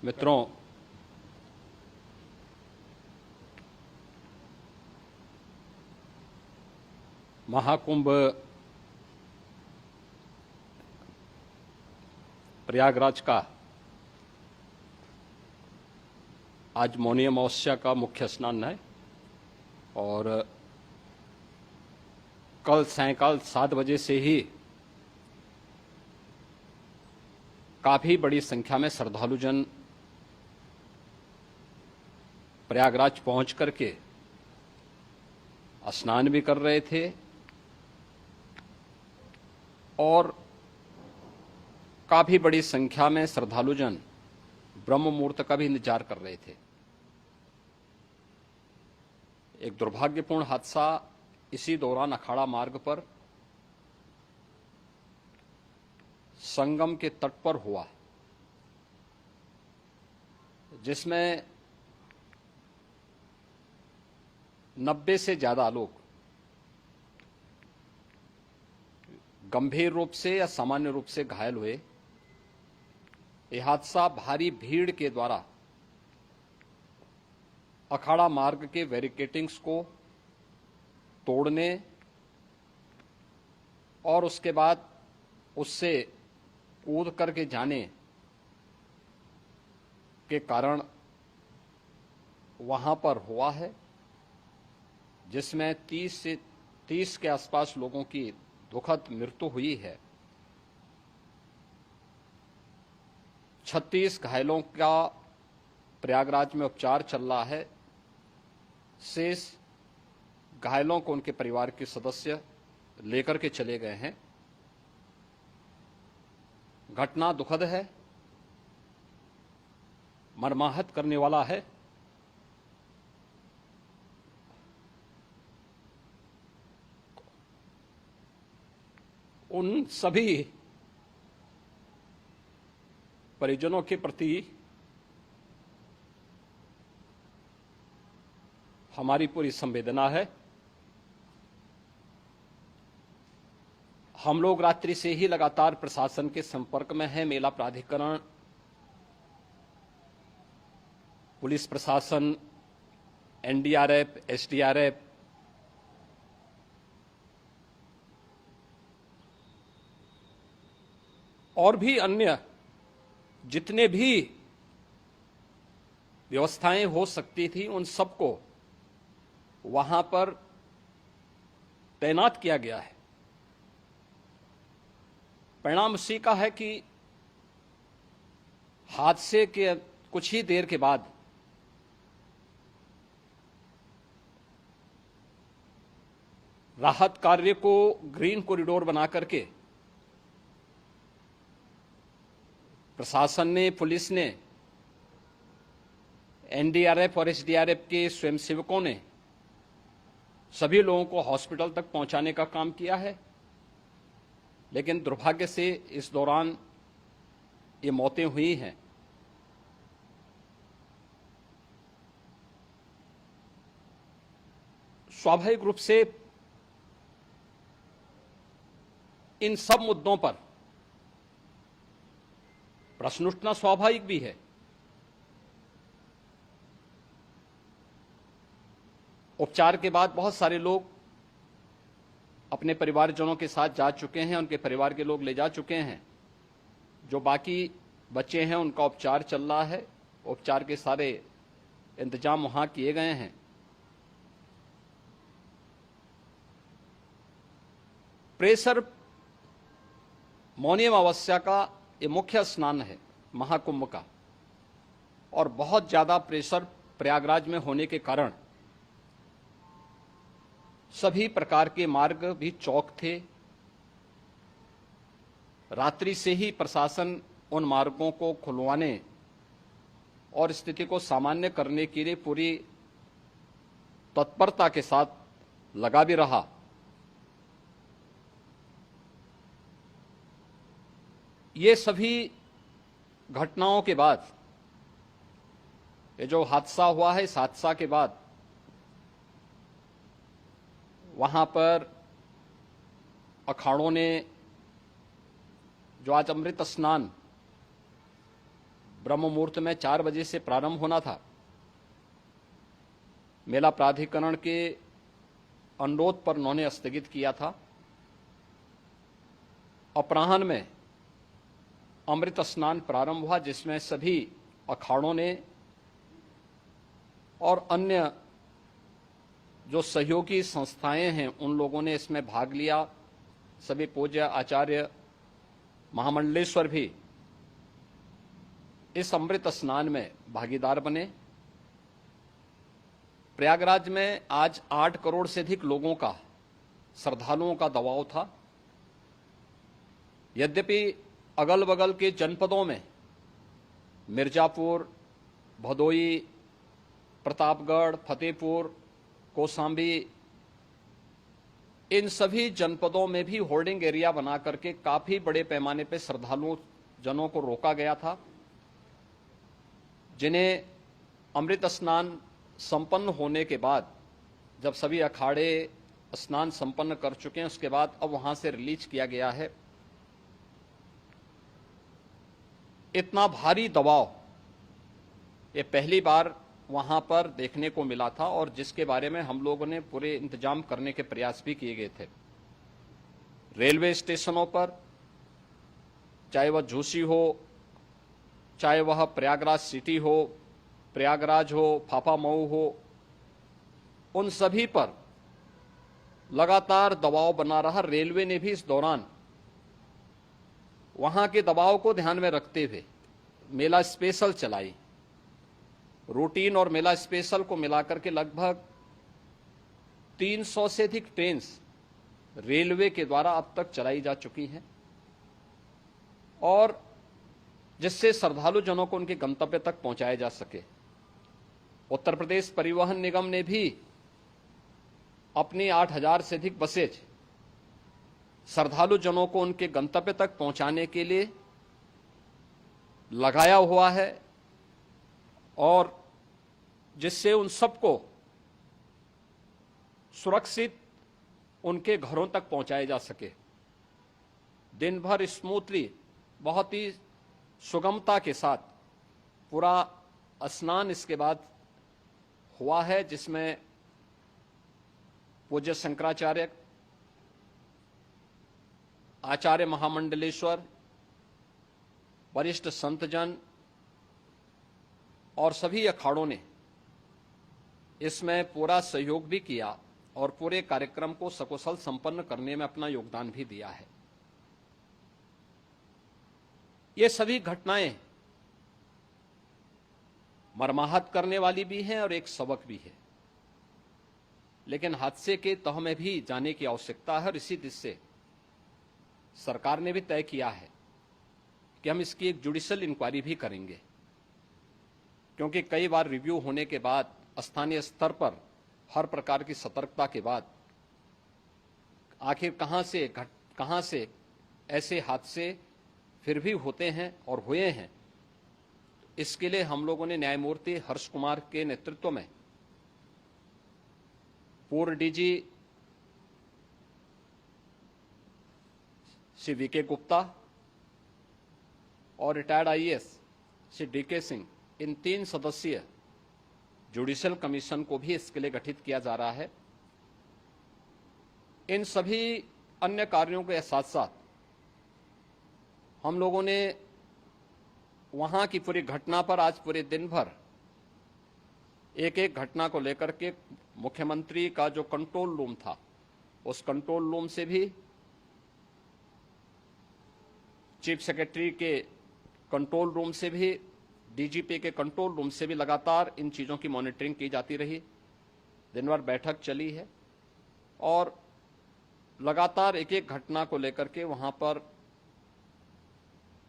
मित्रों, महाकुंभ प्रयागराज का आज मौनी अमावस्या का मुख्य स्नान है और कल सायंकाल 7 बजे से ही काफी बड़ी संख्या में श्रद्धालुजन प्रयागराज पहुंच करके स्नान भी कर रहे थे और काफी बड़ी संख्या में श्रद्धालुजन ब्रह्म मुहूर्त का भी इंतजार कर रहे थे। एक दुर्भाग्यपूर्ण हादसा इसी दौरान अखाड़ा मार्ग पर संगम के तट पर हुआ, जिसमें 90 से ज्यादा लोग गंभीर रूप से या सामान्य रूप से घायल हुए। यह हादसा भारी भीड़ के द्वारा अखाड़ा मार्ग के बैरिकेडिंग्स को तोड़ने और उसके बाद उससे कूद करके जाने के कारण वहां पर हुआ है, जिसमें 30 के आसपास लोगों की दुखद मृत्यु हुई है। 36 घायलों का प्रयागराज में उपचार चल रहा है। शेष घायलों को उनके परिवार के सदस्य लेकर के चले गए हैं। घटना दुखद है, मर्माहत करने वाला है। उन सभी परिजनों के प्रति हमारी पूरी संवेदना है। हम लोग रात्रि से ही लगातार प्रशासन के संपर्क में हैं। मेला प्राधिकरण, पुलिस प्रशासन, एनडीआरएफ, एसडीआरएफ, और भी अन्य जितने भी व्यवस्थाएं हो सकती थी उन सबको वहां पर तैनात किया गया है। परिणाम उसी का है कि हादसे के कुछ ही देर के बाद राहत कार्य को ग्रीन कॉरिडोर बना करके प्रशासन ने, पुलिस ने, एनडीआरएफ और एसडीआरएफ के स्वयंसेवकों ने सभी लोगों को हॉस्पिटल तक पहुंचाने का काम किया है। लेकिन दुर्भाग्य से इस दौरान ये मौतें हुई हैं। स्वाभाविक रूप से इन सब मुद्दों पर प्रश्न उठना स्वाभाविक भी है। उपचार के बाद बहुत सारे लोग अपने परिवारजनों के साथ जा चुके हैं, उनके परिवार के लोग ले जा चुके हैं। जो बाकी बच्चे हैं उनका उपचार चल रहा है। उपचार के सारे इंतजाम वहां किए गए हैं। प्रेशर मौनी अमावस्या का ये मुख्य स्नान है महाकुंभ का, और बहुत ज्यादा प्रेशर प्रयागराज में होने के कारण सभी प्रकार के मार्ग भी चौक थे। रात्रि से ही प्रशासन उन मार्गों को खुलवाने और स्थिति को सामान्य करने के लिए पूरी तत्परता के साथ लगा भी रहा। ये सभी घटनाओं के बाद, ये जो हादसा हुआ है, इस हादसा के बाद वहां पर अखाड़ों ने जो आज अमृत स्नान ब्रह्म मुहूर्त में 4 बजे से प्रारंभ होना था। मेला प्राधिकरण के अनुरोध पर उन्होंने स्थगित किया था। अपराह्न में अमृत स्नान प्रारंभ हुआ, जिसमें सभी अखाड़ों ने और अन्य जो सहयोगी संस्थाएं हैं उन लोगों ने इसमें भाग लिया। सभी पूज्य आचार्य महामंडलेश्वर भी इस अमृत स्नान में भागीदार बने। प्रयागराज में आज 8 करोड़ से अधिक लोगों का, श्रद्धालुओं का दबाव था। यद्यपि अगल बगल के जनपदों में मिर्जापुर, भदोई, प्रतापगढ़, फतेहपुर, कौशाम्बी, इन सभी जनपदों में भी होर्डिंग एरिया बना करके काफी बड़े पैमाने पर श्रद्धालुओं जनों को रोका गया था, जिन्हें अमृत स्नान संपन्न होने के बाद, जब सभी अखाड़े स्नान संपन्न कर चुके हैं, उसके बाद अब वहां से रिलीज किया गया है। इतना भारी दबाव ये पहली बार वहां पर देखने को मिला था, और जिसके बारे में हम लोगों ने पूरे इंतजाम करने के प्रयास भी किए गए थे। रेलवे स्टेशनों पर, चाहे वह झूसी हो, चाहे वह प्रयागराज सिटी हो, प्रयागराज हो, फाफामऊ हो, उन सभी पर लगातार दबाव बना रहा। रेलवे ने भी इस दौरान वहां के दबाव को ध्यान में रखते हुए मेला स्पेशल चलाई। रूटीन और मेला स्पेशल को मिलाकर के लगभग 300 से अधिक ट्रेन रेलवे के द्वारा अब तक चलाई जा चुकी हैं, और जिससे श्रद्धालु जनों को उनके गंतव्य तक पहुंचाया जा सके। उत्तर प्रदेश परिवहन निगम ने भी अपनी 8000 से अधिक बसेज श्रद्धालु जनों को उनके गंतव्य तक पहुंचाने के लिए लगाया हुआ है, और जिससे उन सबको सुरक्षित उनके घरों तक पहुंचाया जा सके। दिन भर स्मूथली, बहुत ही सुगमता के साथ पूरा स्नान इसके बाद हुआ है, जिसमें पूज्य शंकराचार्य, आचार्य महामंडलेश्वर, वरिष्ठ संतजन और सभी अखाड़ों ने इसमें पूरा सहयोग भी किया और पूरे कार्यक्रम को सकुशल संपन्न करने में अपना योगदान भी दिया है। ये सभी घटनाएं मर्माहत करने वाली भी हैं और एक सबक भी है, लेकिन हादसे के तह में भी जाने की आवश्यकता है, और इसी दिशा से सरकार ने भी तय किया है कि हम इसकी एक जुडिशियल इंक्वायरी भी करेंगे, क्योंकि कई बार रिव्यू होने के बाद स्थानीय स्तर पर हर प्रकार की सतर्कता के बाद आखिर कहां से ऐसे हादसे फिर भी होते हैं और हुए हैं। इसके लिए हम लोगों ने न्यायमूर्ति हर्ष कुमार के नेतृत्व में पूर्व डीजी श्री वीके गुप्ता और retired IAS Shri DK Singh, इन 3 सदस्यीय जुडिशियल कमीशन को भी इसके लिए गठित किया जा रहा है। इन सभी अन्य कार्यों के साथ साथ हम लोगों ने वहां की पूरी घटना पर आज पूरे दिन भर एक एक घटना को लेकर के मुख्यमंत्री का जो कंट्रोल रूम था, उस कंट्रोल रूम से भी, चीफ सेक्रेटरी के कंट्रोल रूम से भी, डीजीपी के कंट्रोल रूम से भी लगातार इन चीज़ों की मॉनिटरिंग की जाती रही। दिन भर बैठक चली है और लगातार एक एक घटना को लेकर के वहां पर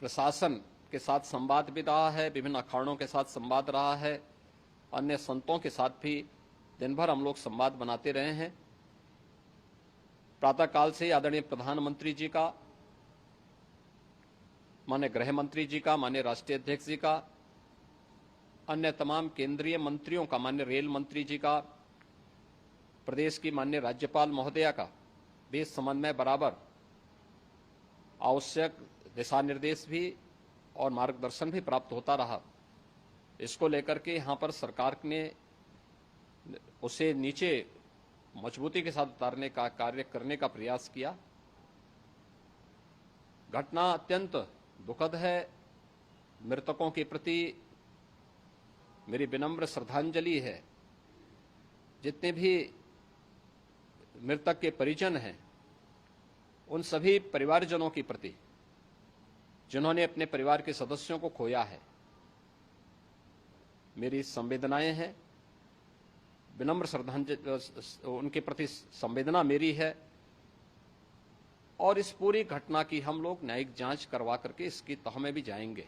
प्रशासन के साथ संवाद भी रहा है, विभिन्न अखाड़ों के साथ संवाद रहा है, अन्य संतों के साथ भी दिन भर हम लोग संवाद बनाते रहे हैं। प्रातःकाल से आदरणीय प्रधानमंत्री जी का, माननीय गृह मंत्री जी का, माननीय राष्ट्रीय अध्यक्ष जी का, अन्य तमाम केंद्रीय मंत्रियों का, माननीय रेल मंत्री जी का, प्रदेश की माननीय राज्यपाल महोदया का भी समन्वय बराबर आवश्यक दिशा निर्देश भी और मार्गदर्शन भी प्राप्त होता रहा। इसको लेकर के यहाँ पर सरकार ने उसे नीचे मजबूती के साथ उतारने का कार्य करने का प्रयास किया। घटना अत्यंत दुखद है। मृतकों के प्रति मेरी विनम्र श्रद्धांजलि है। जितने भी मृतक के परिजन हैं, उन सभी परिवारजनों के प्रति जिन्होंने अपने परिवार के सदस्यों को खोया है, मेरी संवेदनाएं हैं। विनम्र श्रद्धांजलि उनके प्रति संवेदना मेरी है। और इस पूरी घटना की हम लोग न्यायिक जांच करवा करके इसकी तह में भी जाएंगे।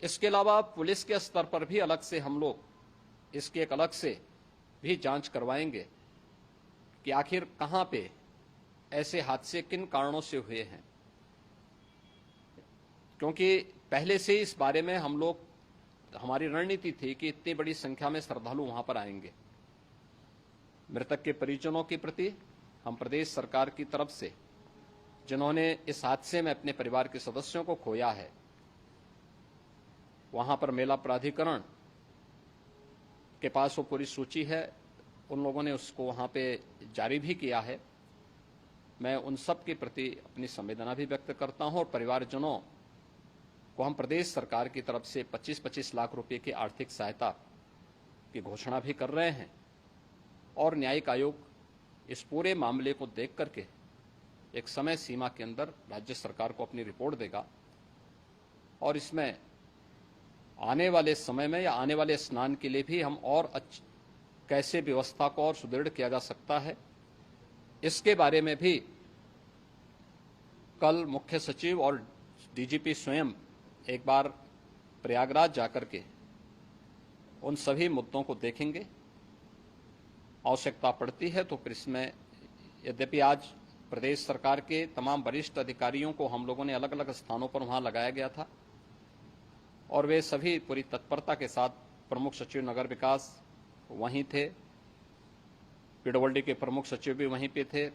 इसके अलावा पुलिस के स्तर पर भी अलग से हम लोग इसकी एक अलग से भी जांच करवाएंगे कि आखिर कहां पे ऐसे हादसे किन कारणों से हुए हैं, क्योंकि पहले से इस बारे में हम लोग हमारी रणनीति थी कि इतनी बड़ी संख्या में श्रद्धालु वहां पर आएंगे। मृतक के परिजनों के प्रति हम प्रदेश सरकार की तरफ से, जिन्होंने इस हादसे में अपने परिवार के सदस्यों को खोया है, वहां पर मेला प्राधिकरण के पास वो पूरी सूची है, उन लोगों ने उसको वहां पे जारी भी किया है। मैं उन सब के प्रति अपनी संवेदना भी व्यक्त करता हूं और परिवारजनों को हम प्रदेश सरकार की तरफ से 25-25 लाख रुपए की आर्थिक सहायता की घोषणा भी कर रहे हैं। और न्यायिक आयोग इस पूरे मामले को देख करके एक समय सीमा के अंदर राज्य सरकार को अपनी रिपोर्ट देगा और इसमें आने वाले समय में या आने वाले स्नान के लिए भी हम और कैसे व्यवस्था को और सुदृढ़ किया जा सकता है, इसके बारे में भी कल मुख्य सचिव और डीजीपी स्वयं एक बार प्रयागराज जाकर के उन सभी मुद्दों को देखेंगे। आवश्यकता पड़ती है तो फिर इसमें, यद्यपि आज प्रदेश सरकार के तमाम वरिष्ठ अधिकारियों को हम लोगों ने अलग अलग स्थानों पर वहां लगाया गया था और वे सभी पूरी तत्परता के साथ, प्रमुख सचिव नगर विकास वहीं थे, पीडब्ल्यूडी के प्रमुख सचिव भी वहीं पे थे,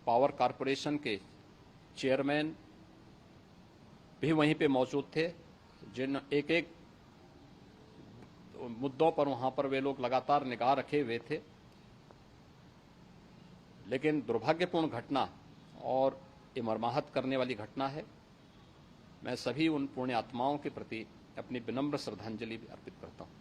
पावर कारपोरेशन के चेयरमैन भी वहीं पे मौजूद थे, जिन एक एक मुद्दों पर वहां पर वे लोग लगातार निगाह रखे हुए थे। लेकिन दुर्भाग्यपूर्ण घटना और ये मर्माहत करने वाली घटना है। मैं सभी उन पुण्य आत्माओं के प्रति अपनी विनम्र श्रद्धांजलि भी अर्पित करता हूं।